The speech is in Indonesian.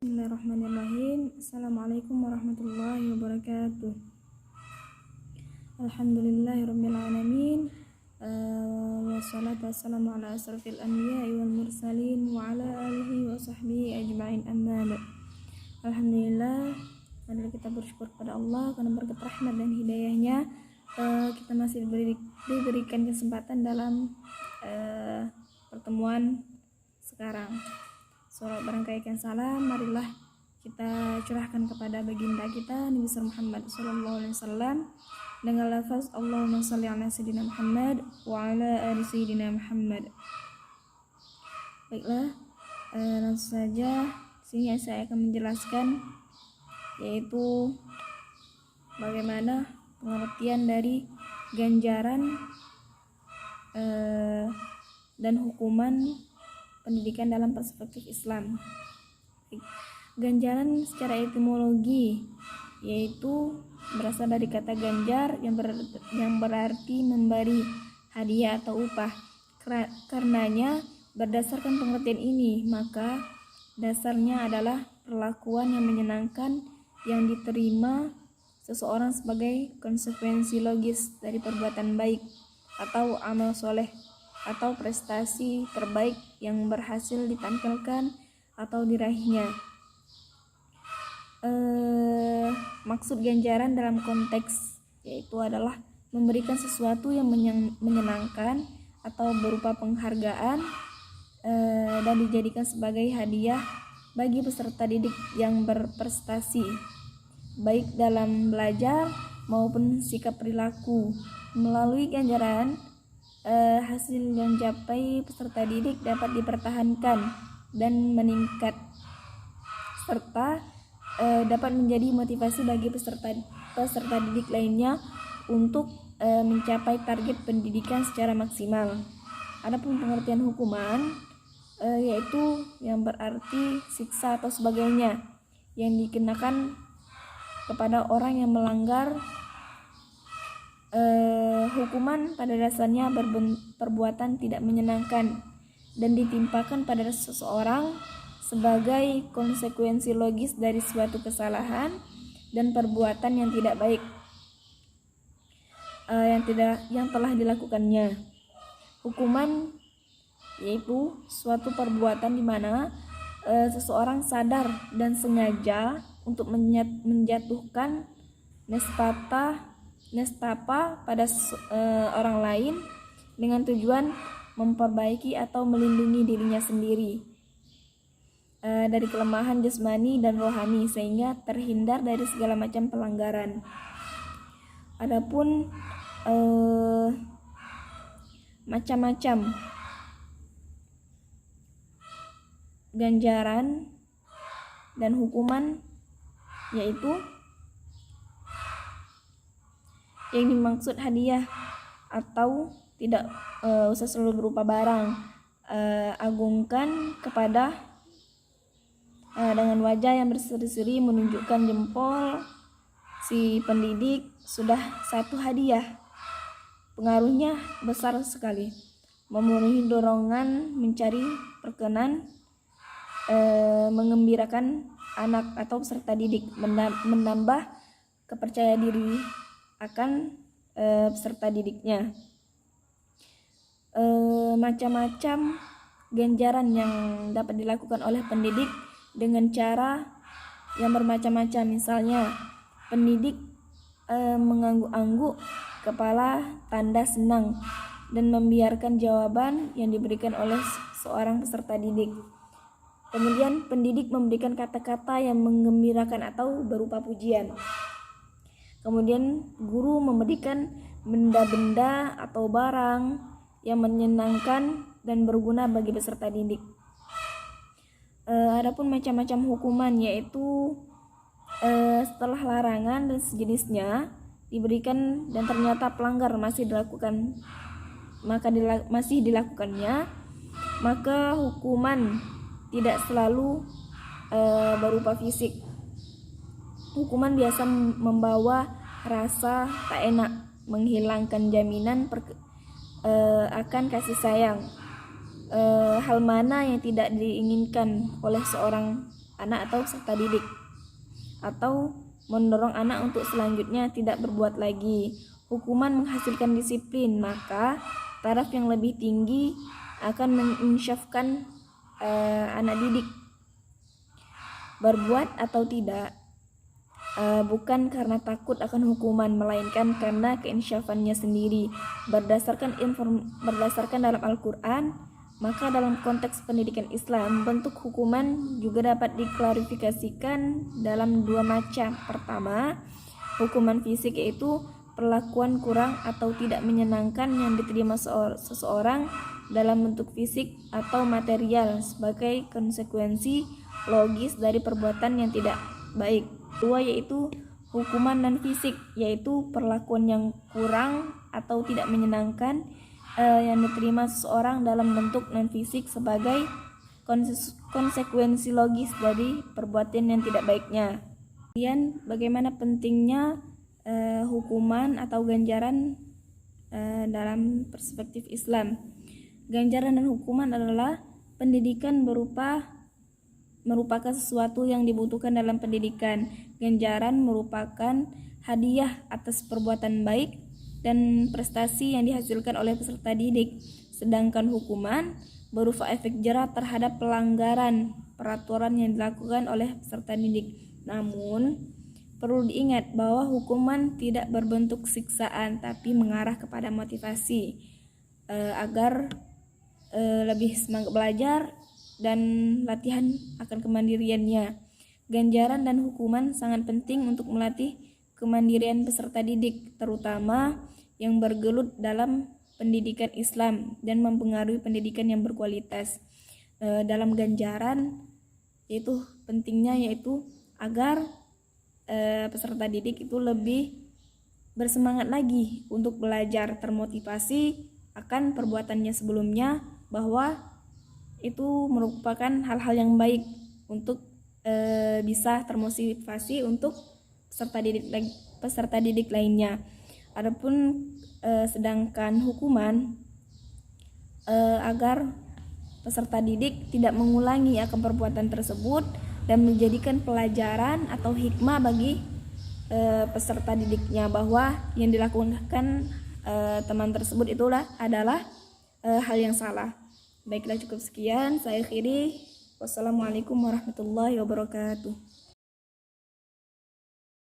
Bismillahirrahmanirrahim. Assalamualaikum warahmatullahi wabarakatuh. Alhamdulillahirabbil alamin. Wassalatu wassalamu ala asrofil anbiya'i wal mursalin wa ala alihi wa sahbihi ajma'in, amma ba'd. Alhamdulillah, marilah kita bersyukur kepada Allah karena berkat rahmat dan hidayahnya kita masih diberikan kesempatan dalam pertemuan sekarang. Salawat barangkaikan salam marilah kita curahkan kepada baginda kita Nabi Muhammad sallallahu alaihi wasallam dengan lafaz Allahumma shalli ala sayyidina Muhammad wa ala ali sayyidina Muhammad. Baiklah, langsung saja sini saya akan menjelaskan yaitu bagaimana pengertian dari ganjaran dan hukuman pendidikan dalam perspektif Islam. Ganjaran secara etimologi yaitu berasal dari kata ganjar yang berarti memberi hadiah atau upah. Karenanya berdasarkan pengertian ini maka dasarnya adalah perlakuan yang menyenangkan yang diterima seseorang sebagai konsekuensi logis dari perbuatan baik atau amal soleh atau prestasi terbaik yang berhasil ditampilkan atau diraihnya. Maksud ganjaran dalam konteks yaitu adalah memberikan sesuatu yang menyenangkan atau berupa penghargaan dan dijadikan sebagai hadiah bagi peserta didik yang berprestasi baik dalam belajar maupun sikap perilaku. Melalui ganjaran hasil yang dicapai peserta didik dapat dipertahankan dan meningkat serta dapat menjadi motivasi bagi peserta didik lainnya untuk mencapai target pendidikan secara maksimal. Adapun pengertian hukuman yaitu yang berarti siksa atau sebagainya yang dikenakan kepada orang yang melanggar hukuman pada dasarnya perbuatan tidak menyenangkan dan ditimpakan pada seseorang sebagai konsekuensi logis dari suatu kesalahan dan perbuatan yang tidak baik yang telah dilakukannya. Hukuman yaitu suatu perbuatan di mana seseorang sadar dan sengaja untuk menjatuhkan nestapa pada orang lain dengan tujuan memperbaiki atau melindungi dirinya sendiri dari kelemahan jasmani dan rohani sehingga terhindar dari segala macam pelanggaran. Adapun macam-macam ganjaran dan hukuman yaitu yang dimaksud hadiah atau tidak usah selalu berupa barang. Agungkan kepada dengan wajah yang berseri-seri menunjukkan jempol si pendidik sudah satu hadiah. Pengaruhnya besar sekali, memenuhi dorongan mencari perkenan, mengembirakan anak atau peserta didik, menambah kepercayaan diri akan peserta didiknya. Macam-macam ganjaran yang dapat dilakukan oleh pendidik dengan cara yang bermacam-macam. Misalnya pendidik mengangguk-angguk kepala tanda senang dan membiarkan jawaban yang diberikan oleh seorang peserta didik. Kemudian pendidik memberikan kata-kata yang menggembirakan atau berupa pujian. Kemudian guru memberikan benda-benda atau barang yang menyenangkan dan berguna bagi peserta didik. Adapun macam-macam hukuman yaitu setelah larangan dan sejenisnya diberikan dan ternyata pelanggar masih dilakukannya, maka hukuman tidak selalu berupa fisik. Hukuman biasa membawa rasa tak enak, menghilangkan jaminan akan kasih sayang, hal mana yang tidak diinginkan oleh seorang anak atau peserta didik, atau mendorong anak untuk selanjutnya tidak berbuat lagi. Hukuman menghasilkan disiplin, maka taraf yang lebih tinggi akan menginsyafkan anak didik berbuat atau tidak, bukan karena takut akan hukuman, melainkan karena keinsyafannya sendiri. Berdasarkan dalam Al-Quran, maka dalam konteks pendidikan Islam, bentuk hukuman juga dapat diklarifikasikan dalam dua macam. Pertama, hukuman fisik, yaitu perlakuan kurang atau tidak menyenangkan yang diterima seseorang dalam bentuk fisik atau material sebagai konsekuensi logis dari perbuatan yang tidak baik. Dua, yaitu hukuman non fisik, yaitu perlakuan yang kurang atau tidak menyenangkan yang diterima seseorang dalam bentuk non fisik sebagai konsekuensi logis dari perbuatan yang tidak baiknya. Kemudian bagaimana pentingnya hukuman atau ganjaran dalam perspektif Islam. Ganjaran dan hukuman adalah pendidikan merupakan sesuatu yang dibutuhkan dalam pendidikan. Ganjaran merupakan hadiah atas perbuatan baik dan prestasi yang dihasilkan oleh peserta didik, sedangkan hukuman berupa efek jera terhadap pelanggaran peraturan yang dilakukan oleh peserta didik. Namun perlu diingat bahwa hukuman tidak berbentuk siksaan, tapi mengarah kepada motivasi agar lebih semangat belajar dan latihan akan kemandiriannya. Ganjaran dan hukuman sangat penting untuk melatih kemandirian peserta didik, terutama yang bergelut dalam pendidikan Islam dan mempengaruhi pendidikan yang berkualitas. Dalam ganjaran pentingnya yaitu agar peserta didik itu lebih bersemangat lagi untuk belajar, termotivasi akan perbuatannya sebelumnya, bahwa itu merupakan hal-hal yang baik untuk bisa termotivasi untuk peserta didik lainnya. Adapun sedangkan hukuman agar peserta didik tidak mengulangi akan perbuatan tersebut dan menjadikan pelajaran atau hikmah bagi peserta didiknya, bahwa yang dilakukan teman tersebut adalah hal yang salah. Baiklah, cukup sekian, saya akhiri. Wassalamualaikum warahmatullahi wabarakatuh.